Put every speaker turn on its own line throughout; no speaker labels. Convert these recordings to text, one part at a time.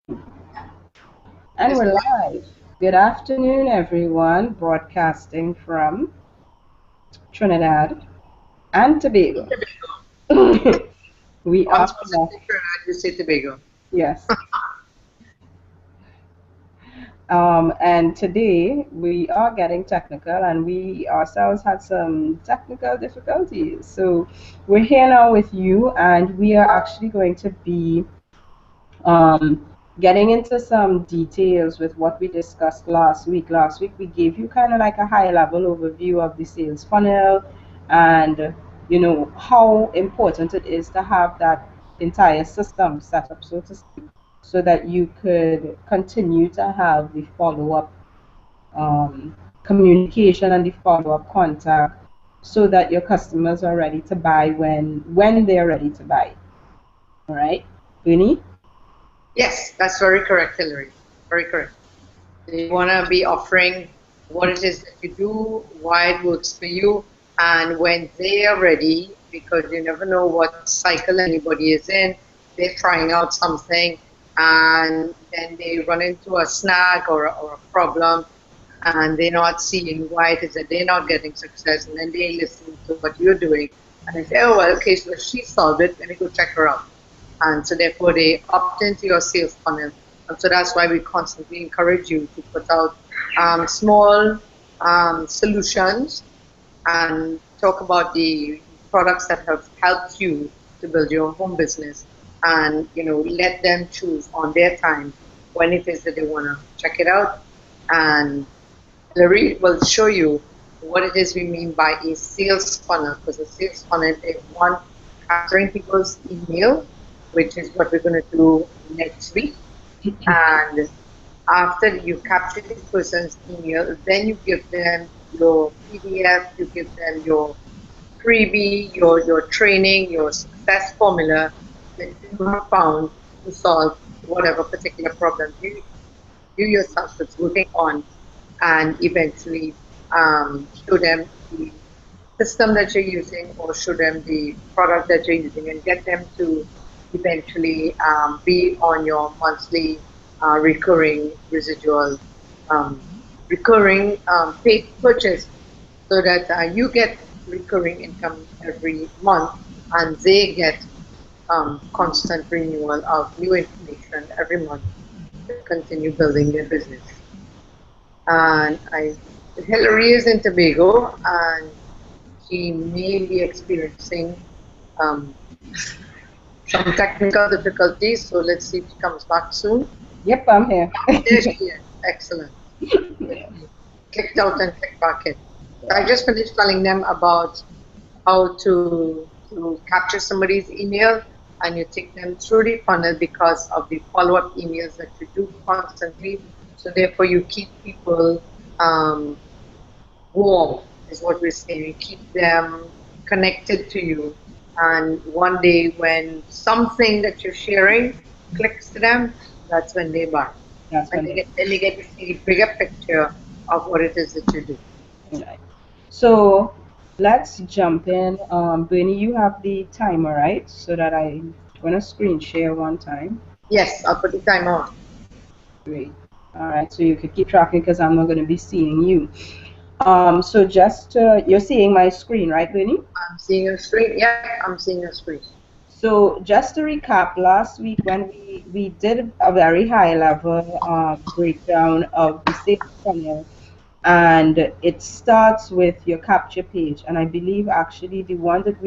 And we're live. Good afternoon, everyone, broadcasting from Trinidad and Tobago. We are,
Once was a teacher at UC Tobago.
yes. And today we are getting technical, and we ourselves had some technical difficulties. So we're here now with you, and we are actually going to be um, getting into some details with what we discussed last week. Last week, we gave you kind of like a high level overview of the sales funnel and, how important it is to have that entire system set up, so to speak, so that you could continue to have the follow up communication and the follow up contact so that your customers are ready to buy when they're ready to buy. All right, Bunny?
Yes, that's very correct, Hillary. Very correct. You want to be offering what it is that you do, why it works for you, and when they are ready, because you never know what cycle anybody is in. They're trying out something, and then they run into a snag or a problem, and they're not seeing why it is that they're not getting success, and then they listen to what you're doing, and they say, oh, well, okay, so she solved it, let me go check her out. And so therefore they opt into your sales funnel. And so that's why we constantly encourage you to put out small solutions and talk about the products that have helped you to build your home business, and let them choose on their time when it is that they want to check it out. And Larry will show you what it is we mean by a sales funnel, because a sales funnel is one, capturing people's email, which is what we're going to do next week. And after you capture this person's email, then you give them your PDF, you give them your freebie, your training, your success formula that you have found to solve whatever particular problem you yourself is working on, and eventually show them the system that you're using or show them the product that you're using, and get them to eventually be on your monthly recurring residual recurring paid purchase, so that you get recurring income every month, and they get constant renewal of new information every month to continue building their business. And Hillary is in Tobago, and she may be experiencing um, some technical difficulties. So let's see if she comes back soon.
Yep, I'm here.
There she is. Excellent.
Yeah.
Clicked out and clicked back in. So I just finished telling them about how to capture somebody's email, and you take them through the funnel because of the follow-up emails that you do constantly. So therefore, you keep people warm, is what we're saying. You keep them connected to you. And one day when something that you're sharing clicks to them, that's when they buy.
That's
And
when
then they get to see the bigger picture of what it is that you do.
right. So let's jump in. Bernie, you have the timer, right? So that I'm gonna screen share one time.
Yes, I'll put the time on.
Great. All right. So you could keep tracking because I'm not gonna be seeing you. So just you're seeing my screen, right, Bernie?
I'm seeing your screen. Yeah, I'm seeing your screen.
So just to recap, last week when we did a very high level breakdown of the sales funnel, and it starts with your capture page. And I believe actually the one that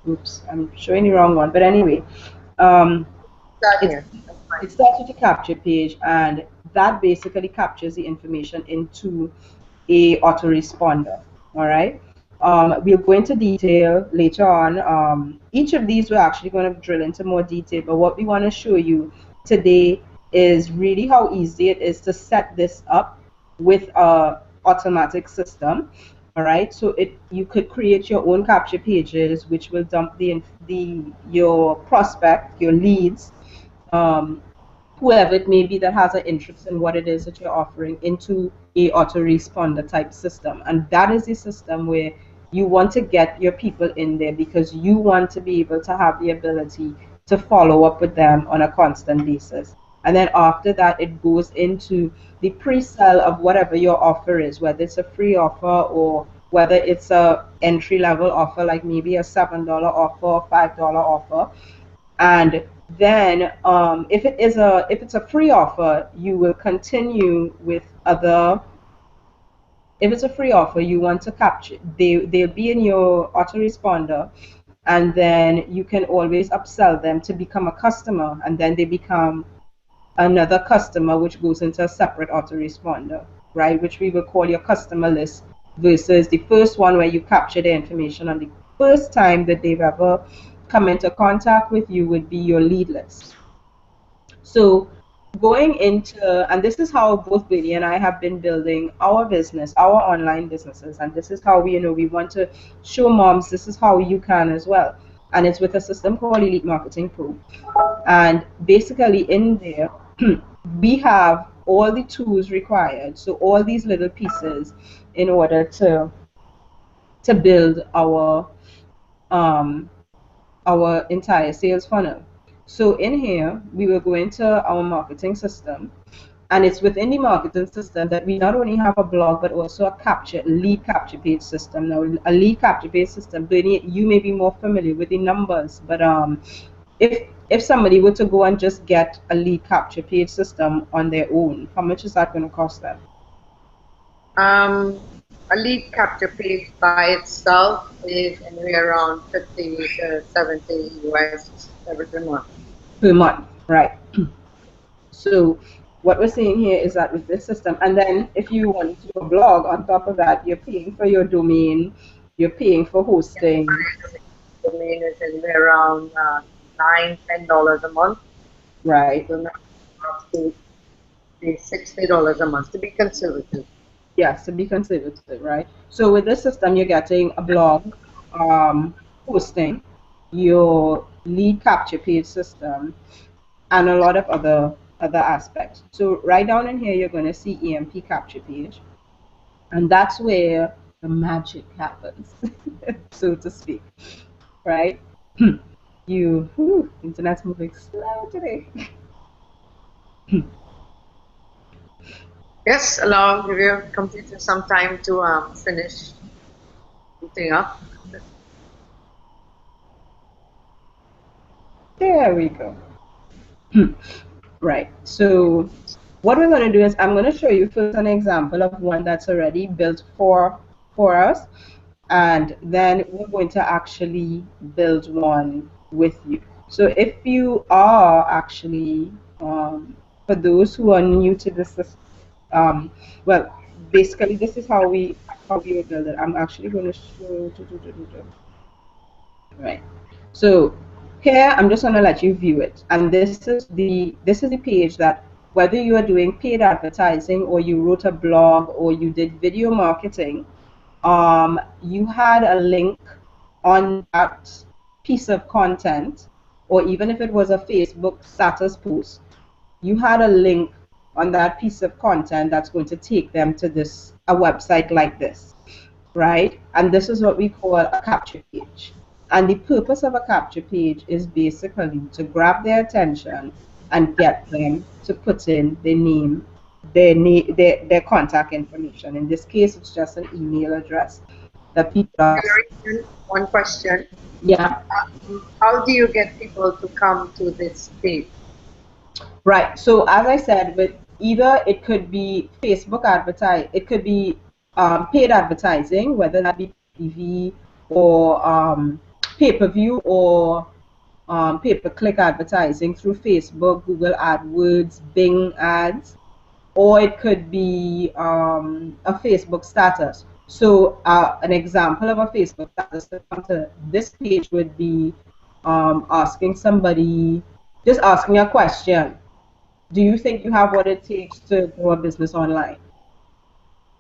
oops, I'm showing the wrong one, but anyway, um,
Start
it,
here. That's fine.
it starts with the capture page, and that basically captures the information into a autoresponder. All right. We'll go into detail later on. Each of these we're actually going to drill into more detail, but what we want to show you today is really how easy it is to set this up with a automatic system. All right, so you could create your own capture pages, which will dump the your prospect, your leads, um, whoever it may be that has an interest in what it is that you're offering into a autoresponder type system. And that is a system where you want to get your people in there because you want to be able to have the ability to follow up with them on a constant basis. And then after that, it goes into the pre-sale of whatever your offer is, whether it's a free offer or whether it's a entry level offer, like maybe a $7 offer or $5 offer. And then if it's a free offer, you will continue with other. If it's a free offer, you want to capture, they'll be in your autoresponder, and then you can always upsell them to become a customer, and then they become another customer, which goes into a separate autoresponder, right? Which we will call your customer list, versus the first one where you capture the information on the first time that they've ever come into contact with you would be your lead list. So going into, and this is how both Billy and I have been building our business, our online businesses, and this is how we want to show moms this is how you can as well. And it's with a system called Elite Marketing Pro. And basically in there, we have all the tools required, so all these little pieces in order to build our entire sales funnel. So in here, we will go into our marketing system, and it's within the marketing system that we not only have a blog, but also a lead capture page system. Now, a lead capture page system, Bernie, you may be more familiar with the numbers, but if somebody were to go and just get a lead capture page system on their own, how much is that going to cost them?
A lead capture page by itself is anywhere around 50 to 70 US every month.
Per month, right? So what we're saying here is that with this system, and then if you want to do a blog on top of that, you're paying for your domain, you're paying for hosting.
Domain is anywhere around $9-10 a month.
Right.
So now to be $60 a month to be conservative.
Yes, to be conservative, right? So with this system, you're getting a blog, hosting, your lead capture page system, and a lot of other aspects. So right down in here, you're going to see EMP capture page, and that's where the magic happens, so to speak, right? Internet's moving slow today.
Yes, give your computer some time to finish booting up.
There we go. Right. So what we're going to do is I'm going to show you first an example of one that's already built for us, and then we're going to actually build one with you. So if you are actually, for those who are new to this, well, basically this is how we will build it. I'm actually going to show. Right. So here I'm just going to let you view it, and this is the page that whether you are doing paid advertising or you wrote a blog or you did video marketing, you had a link on that piece of content, or even if it was a Facebook status post, you had a link on that piece of content that's going to take them to a website like this, right? And this is what we call a capture page. And the purpose of a capture page is basically to grab their attention and get them to put in their name, their contact information. In this case, it's just an email address that people ask.
One question.
Yeah.
How do you get people to come to this page?
Right. So as I said, with either it could be Facebook advertise, it could be paid advertising, whether that be TV or pay-per-view or pay-per-click advertising through Facebook, Google AdWords, Bing ads, or it could be a Facebook status. So an example of a Facebook status to come to this page would be asking somebody, just asking a question. Do you think you have what it takes to grow a business online?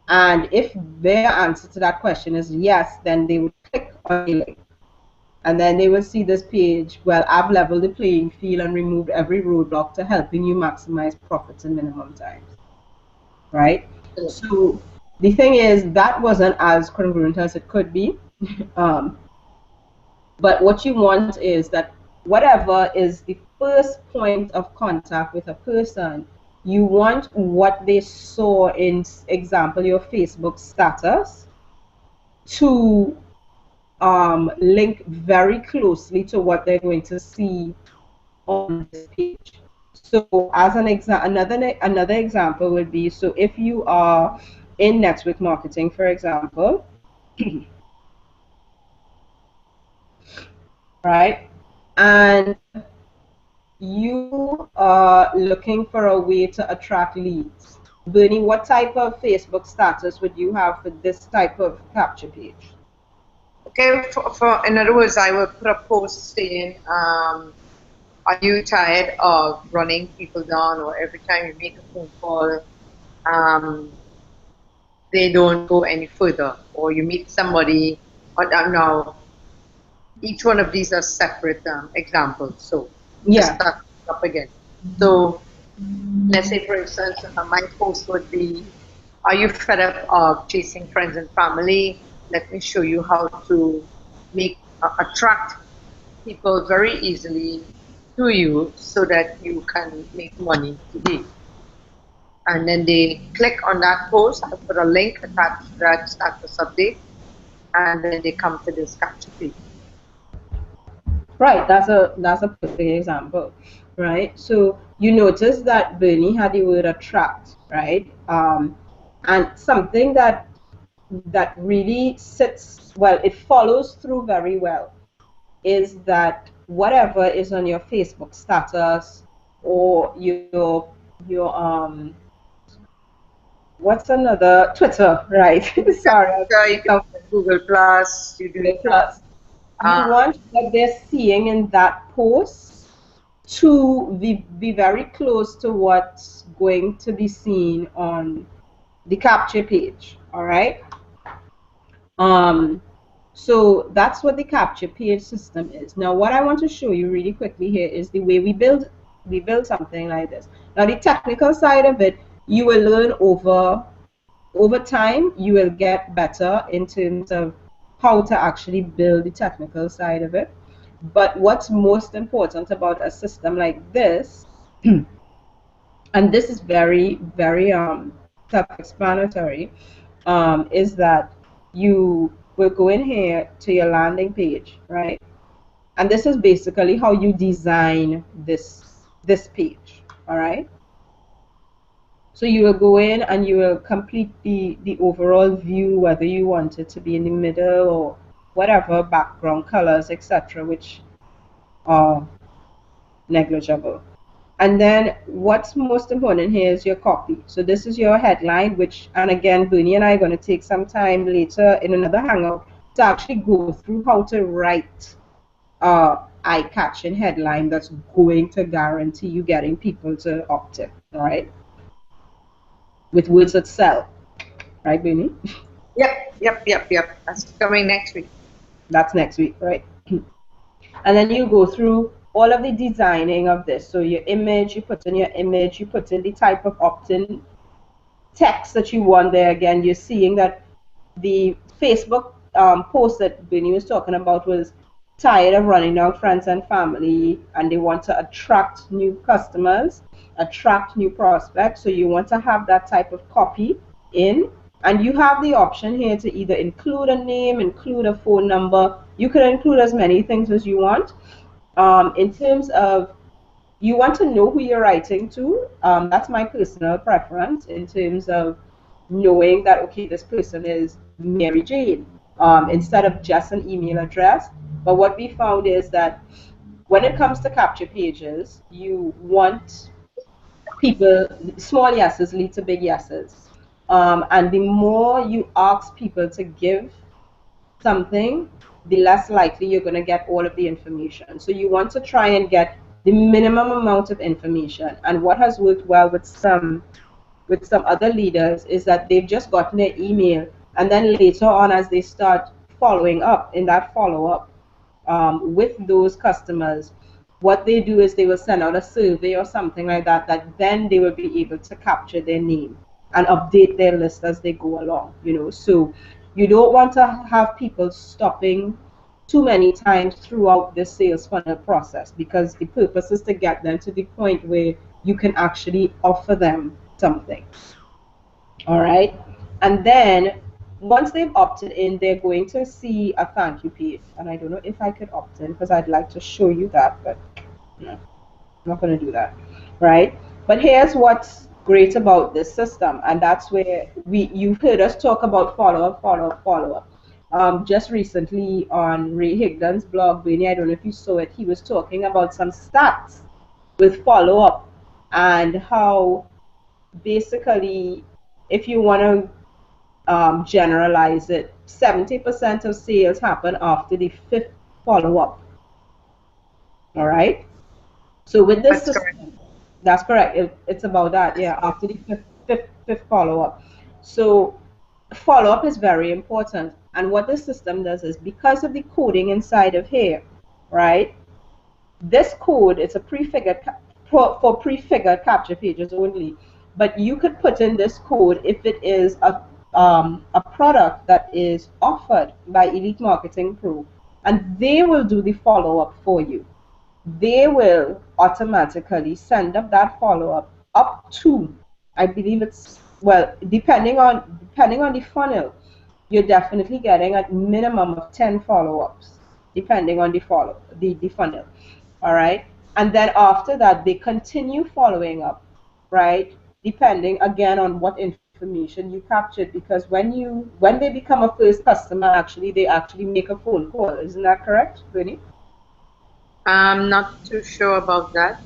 And if their answer to that question is yes, then they would click on the link. And then they will see this page, well, I've leveled the playing field and removed every roadblock to helping you maximize profits in minimum times. Right? So the thing is, that wasn't as congruent as it could be. But what you want is that whatever is the first point of contact with a person, you want what they saw in, example, your Facebook status to link very closely to what they're going to see on this page. So as an another example would be, so if you are in network marketing, for example, right, and you are looking for a way to attract leads. Bernie, what type of Facebook status would you have for this type of capture page?
Okay, in other words, I would put a post saying, are you tired of running people down, or every time you make a phone call, they don't go any further, or you meet somebody, or now each one of these are separate examples. So just
Yeah.
start up again. So let's say, for instance, my post would be, are you fed up of chasing friends and family? Let me show you how to attract people very easily to you so that you can make money today. And then they click on that post. I put a link attached to that status update, and then they come to this capture page.
Right, that's a perfect example, right? So you notice that Bernie had the word attract, right? And something that really sits well, it follows through very well, is that whatever is on your Facebook status or your what's another Twitter, right? Sorry,
You can Google Plus. You do
Plus. You
uh,
want what they're seeing in that post to be very close to what's going to be seen on the capture page. All right. Um, so that's what the capture page system is. Now, what I want to show you really quickly here is the way we build something like this. Now, the technical side of it, you will learn over time. You will get better in terms of how to actually build the technical side of it. But what's most important about a system like this, and this is very, very self-explanatory, is that you will go in here to your landing page, right? And this is basically how you design this page, all right? So you will go in and you will complete the overall view, whether you want it to be in the middle or whatever background colors, etc., which are negligible. And then what's most important here is your copy. So this is your headline, which, and again, Bernie and I are going to take some time later in another hangout to actually go through how to write eye-catching headline that's going to guarantee you getting people to opt in, all right? With words that sell, right, Bernie?
Yep. That's coming next week.
That's next week, right? And then you go through all of the designing of this. So your image, you put in your image, you put in the type of opt-in text that you want there. Again, you're seeing that the Facebook post that Benny was talking about was tired of running down friends and family, and they want to attract new customers, attract new prospects. So you want to have that type of copy in, and you have the option here to either include a name, include a phone number. You can include as many things as you want. In terms of, you want to know who you're writing to. That's my personal preference in terms of knowing that, okay, this person is Mary Jane, instead of just an email address. But what we found is that when it comes to capture pages, you want people, small yeses lead to big yeses. And the more you ask people to give something, the less likely you're going to get all of the information. So you want to try and get the minimum amount of information. And what has worked well with some other leaders is that they've just gotten their email, and then later on, as they start following up in that follow-up with those customers, what they do is they will send out a survey or something like that, that then they will be able to capture their name and update their list as they go along, you know. So you don't want to have people stopping too many times throughout the sales funnel process, because the purpose is to get them to the point where you can actually offer them something. All right. And then once they've opted in, they're going to see a thank you page. And I don't know if I could opt in because I'd like to show you that, but no, I'm not going to do that. Right. But here's what's great about this system. And that's where you've heard us talk about follow up, follow up, follow up. Just recently on Ray Higdon's blog, Benny, I don't know if you saw it, he was talking about some stats with follow up and how basically, if you want to generalize it, 70% of sales happen after the fifth follow-up. All right. So with this
That's correct.
system, that's correct. It's about that. Yeah, after the fifth follow-up. So follow-up is very important. And what this system does is, because of the coding inside of here, right? This code is a prefigured for prefigured capture pages only, but you could put in this code if it is a product that is offered by Elite Marketing Pro, and they will do the follow-up for you. They will automatically send up that follow-up up to, I believe it's, well, depending on the funnel, you're definitely getting a minimum of 10 follow-ups, depending on the funnel. All right. And then after that, they continue following up, right? Depending again on what information you captured, because when they become a first customer, actually they actually make a phone call. Isn't that correct, Bernie?
I'm not too sure about that.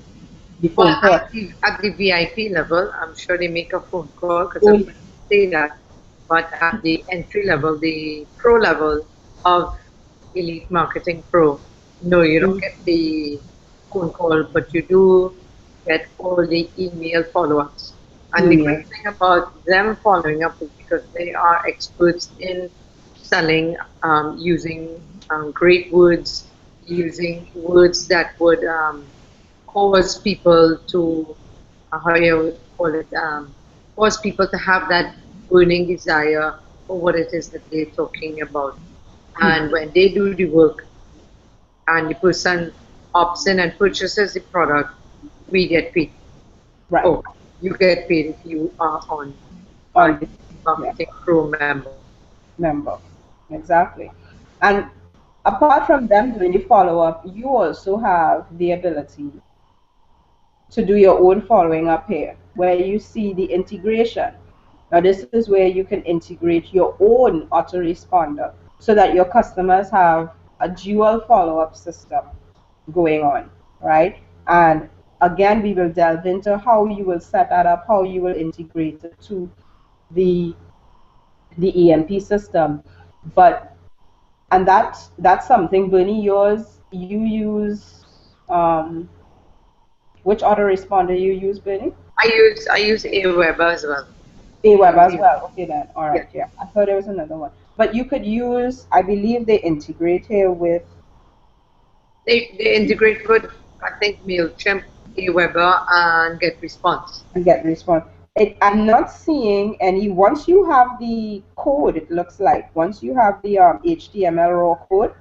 The
Well,
phone call.
at the VIP level, I'm sure they make a phone call because
Oh,
I've say that. But at the entry level, the pro level of Elite Marketing Pro, no, you don't get the phone call, but you do get all the email follow-ups. And the
email.
great thing about them following up is because they are experts in selling, using great words, using words that would cause people to, how you would call it, cause people to have that burning desire for what it is that they're talking about. And when they do the work and the person opts in and purchases the product, we get paid.
Right.
Oh, you get paid if you are on
On
our
the, yeah,
Marketing Pro member.
member. Exactly. And apart from them doing the follow-up, you also have the ability to do your own following up here, where you see the integration. Now, this is where you can integrate your own autoresponder so that your customers have a dual follow-up system going on, right? And again, we will delve into how you will set that up, how you will integrate it to the EMP system. But and that's something, Bernie, yours you use which autoresponder you use, Bernie?
I use Aweber as well.
Web as well. Okay then. All
Yeah.
right. Yeah. I thought there was another one. But you could use, I believe they integrate here with
They integrate with, I think, MailChimp, Aweber, and Get Response.
and get response. I'm not seeing any, once you have the code, it looks like, once you have the HTML raw code,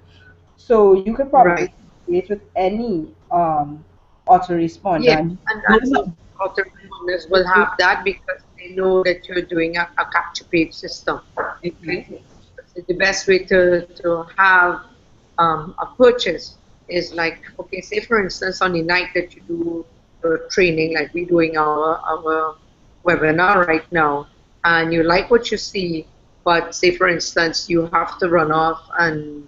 so you could
Right.
probably create with any autoresponder.
Yeah,
And
and
those
most
are,
autoresponders will have that because they know that you're doing a capture page system. Okay?
exactly.
So the best way to have a purchase is like, okay, say for instance, on the night that you do the training, like we're doing our webinar right now, and you like what you see, but say for instance, you have to run off and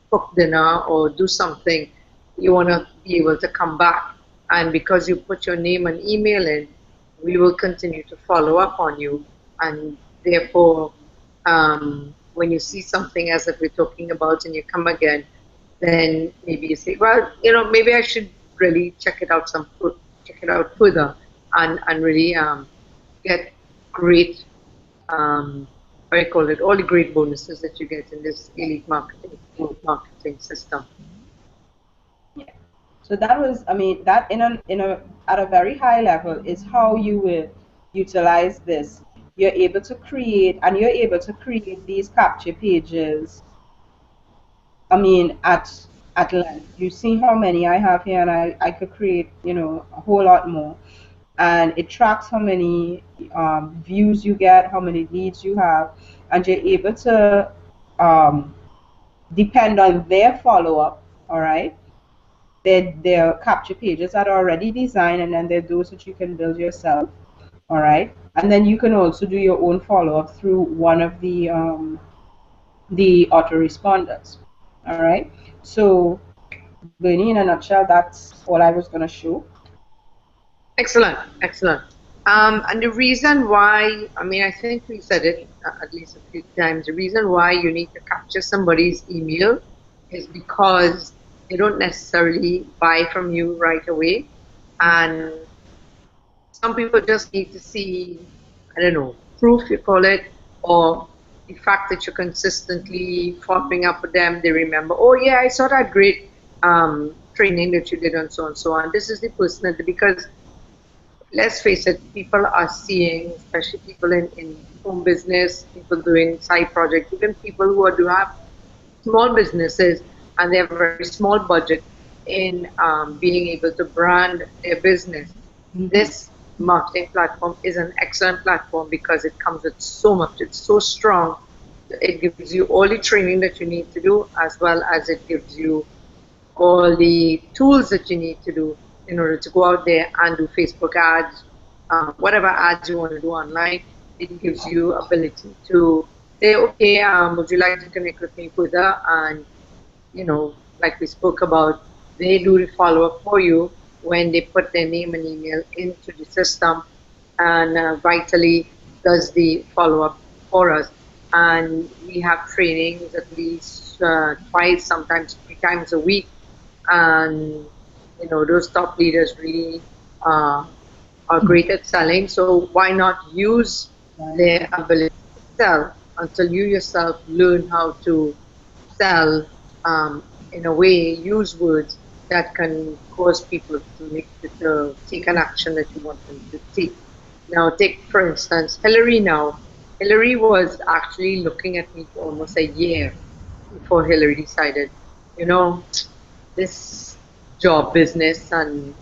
cook dinner or do something, you want to be able to come back. And because you put your name and email in, we will continue to follow up on you. And therefore, when you see something as that we're talking about and you come again, then maybe you say, well, maybe I should really check it out further and really get great, what do you call it, all the great bonuses that you get in this elite marketing system.
Yeah. So that was, I mean, that at a very high level is how you will utilize this. You're able to create, and you're able to create these capture pages I mean, at length. You see how many I have here, and I could create, a whole lot more. And it tracks how many views you get, how many leads you have, and you're able to um, depend on their follow up. All right, their capture pages that are already designed, and then there are those that you can build yourself. All right, and then you can also do your own follow up through one of the autoresponders. All right, so Bernie, in a nutshell, that's all I was going to show.
Excellent, excellent. And the reason why, I mean, I think we said it at least a few times, the reason why you need to capture somebody's email is because they don't necessarily buy from you right away. And some people just need to see, I don't know, proof, you call it, or the fact that you're consistently following up with them. They remember, oh, yeah, I saw that great training that you did, and so on and so on. This is the person, because let's face it, people are seeing, especially people in home business, people doing side projects, even people who do have small businesses and they have a very small budget in being able to brand their business. This marketing platform is an excellent platform because it comes with so much. It's so strong. It gives you all the training that you need to do, as well as it gives you all the tools that you need to do in order to go out there and do Facebook ads, whatever ads you want to do online. It gives you ability to say, okay, would you like to connect with me further? And, like we spoke about, they do the follow-up for you when they put their name and email into the system, and Vitally does the follow-up for us. And we have trainings at least twice, sometimes 3 times a week, and those top leaders really are great at selling. So why not use their ability to sell until you yourself learn how to sell, in a way, use words that can cause people to take an action that you want them to take. Now, take for instance Hillary. Now, Hillary was actually looking at me for almost a year before Hillary decided, you know, this job business, and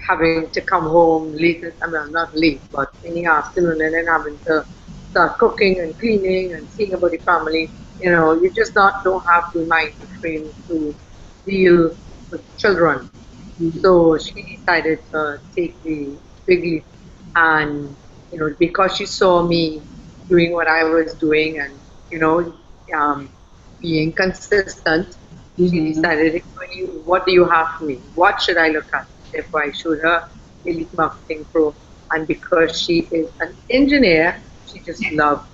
having to come home late, I mean not late, but in the afternoon, and then having to start cooking and cleaning and seeing about the family. You just don't have the mind frame to deal with children. So she decided to take the big leap, and because she saw me doing what I was doing, and you know um, being consistent, she decided, what do you have for me? What should I look at? Therefore, I showed her Elite Marketing Pro, and because she is an engineer, she just loved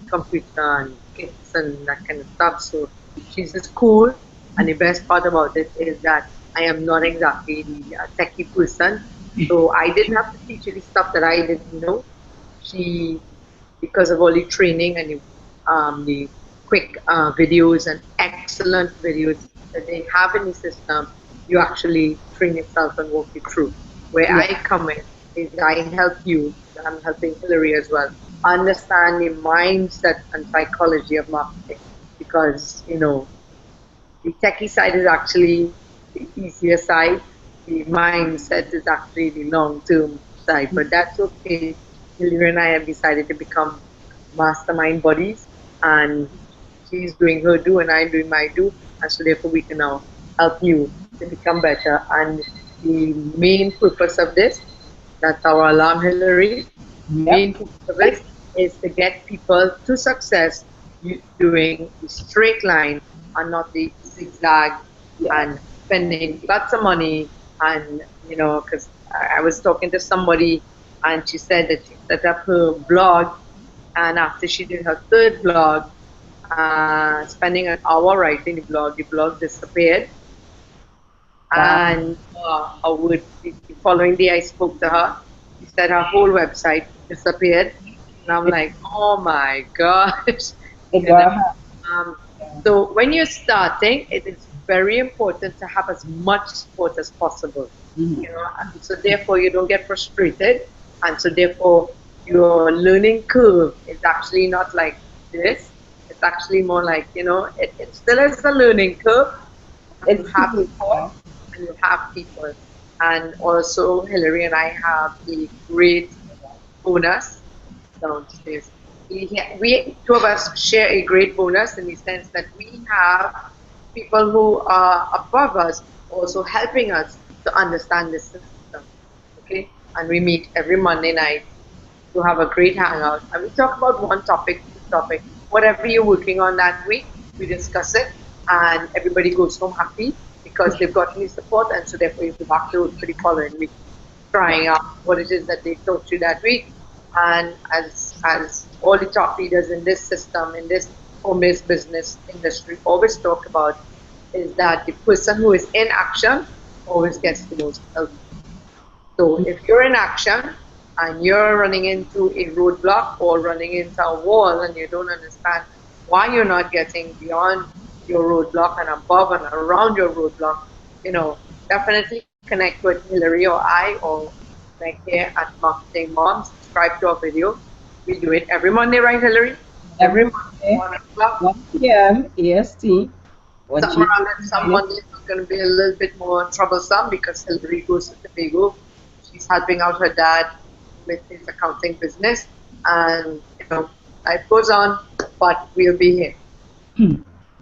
computer and kits and that kind of stuff. So she's just cool. And the best part about it is that I am not exactly the techie person. So I didn't have to teach her the stuff that I didn't know. She, because of all the training and the quick videos and excellent videos that they have in the system, you actually train yourself and walk it through. Where I come in is I help you, I'm helping Hillary as well, understand the mindset and psychology of marketing, because the techie side is actually the easier side. The mindset is actually the long-term side, but that's okay. Hillary and I have decided to become mastermind buddies, and she's doing her do and I'm doing my do, and so therefore we can now help you to become better. And the main purpose of this, that's our alarm, Hillary. Main purpose of it is to get people to success doing the straight line and not the zigzag and spending lots of money. And because I was talking to somebody, and she said that she set up her blog, and after she did her third blog, spending an hour writing the blog disappeared. And the following day I spoke to her. She said her whole website disappeared, and I'm like, oh my gosh. So when you're starting, it is very important to have as much support as possible. And so therefore you don't get frustrated, and so therefore your learning curve is actually not like this. It's actually more like, it still is a learning curve, but you
It's
have
true.
support and you have people. And also, Hillary and I have a great bonus downstairs. We two of us share a great bonus in the sense that we have people who are above us also helping us to understand this system. Okay, and we meet every Monday night to have a great hangout, and we talk about one topic, two topic, whatever you're working on that week. We discuss it, and everybody goes home happy because they've gotten the support, and so therefore you go back to work for the following week, trying out what it is that they taught you that week. And as all the top leaders in this system, in this home-based business industry, always talk about, is that the person who is in action always gets the most help. So if you're in action and you're running into a roadblock or running into a wall and you don't understand why you're not getting beyond your roadblock and above and around your roadblock, definitely connect with Hillary or I, or like here at Marketing Mom, subscribe to our video. We do it every Monday, right, Hillary? Every
Every
Monday,
day,
1 o'clock.
1 p.m. EST. What
Something
you
around that. Some Mondays are going to be a little bit more troublesome because Hillary goes to Tobago. She's helping out her dad with his accounting business, and life goes on. But we'll be here.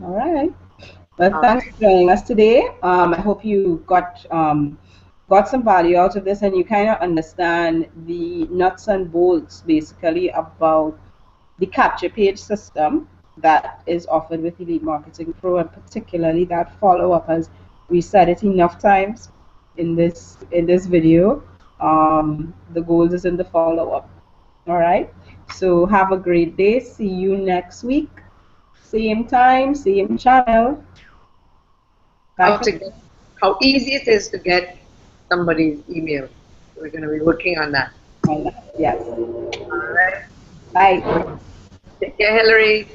All right. Well,
All
thanks
right.
for joining us today. I hope you got some value out of this and you kind of understand the nuts and bolts basically about the capture page system that is offered with Elite Marketing Pro, and particularly that follow up, as we said it enough times in this video. The goals is in the follow up. All right. So have a great day. See you next week. Same time, same channel. Bye
How
for
to get, how easy it is to get somebody's email. We're going to be working on that.
now. Yes.
All right.
Bye.
Take care, Hillary.